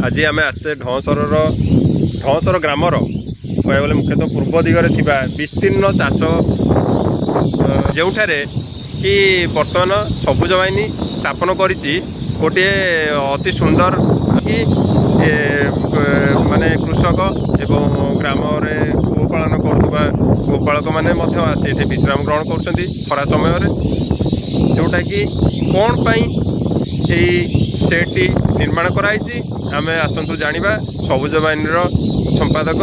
आज आम आसचे ढंसर ग्रामर कह गले मुख्यतः पूर्व दिगरे थिबा विस्तीर्ण चाष जोठारे कि बर्तमान सबुज बाहिनी स्थापन करिछि गोटे अति सुंदर कि माने कृषक एवं ग्राम में गोपालन करुवा गोपालक मैंने आसी विश्राम ग्रहण कर खरा समय जोटा कि कौन पाई सेटी निर्माण कराई आम आसतु जाना सबुज बाहिनी संपादक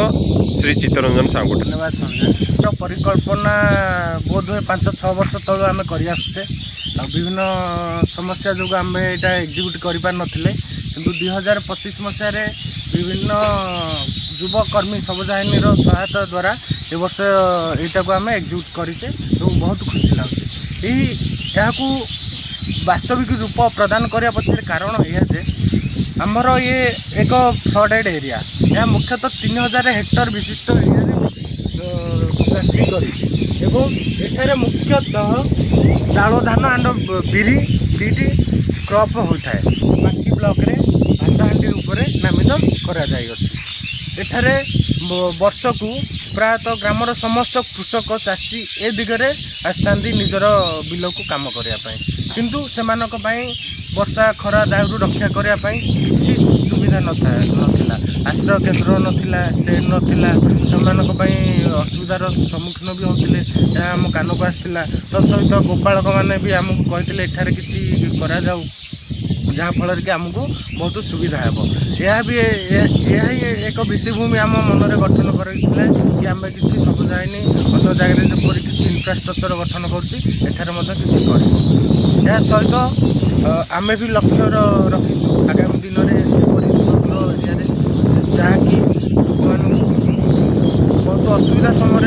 श्री चित्तरंजन साहू। धन्यवाद संजय। परिकल्पना बोध हुए 5-6 वर्ष तलू आम कर विभिन्न समस्या जो आम यहाँ एग्जिक्यूट कर किंतु 2025 मसीह विभिन्न युवकर्मी सबुज बाहिनी सहायता द्वारा ए वर्ष यहाँ को आम एग्जिक्यूट करें बहुत खुशी लगे। यह वास्तविक रूप प्रदान करने पछे कारण यह जे आमर ये एक फ्लडेड एरिया यह मुख्यतः 3000 हेक्टर विशिष्ट एरिया मुख्यतः डाल धान एंड बिरी दीटी क्रॉप होता है। बाकी ब्लॉक रे हांडाहांडी रूप में नामित कर वर्ष को प्रायतः ग्रामर समस्त कृषक चाषी ए दिगरे आसता निजर बिल को कम करने किंतु से वर्षा खरा दायु रक्षा करने किसी सुविधा नाला आश्रय केन्द्र नाला सेड नाला से असुविधार सम्मुखीन भी होते आम कान को आसाला तसहित गोपालक मैंने भी आमको कहते एठार किसी करा जाऊ जहाँफल कि आमको बहुत सुविधा हे यह भी यह एक भित्तिभूमि आम मन में गठन कर कि आम किसी सबुज बाहिनी अन्य जगह जपरी किसी इनफ्रास्ट्रक्चर गठन कर सहित आम भी लक्ष्य रखीचु आगामी दिन में एरिया जहाँकि बहुत असुविधा समय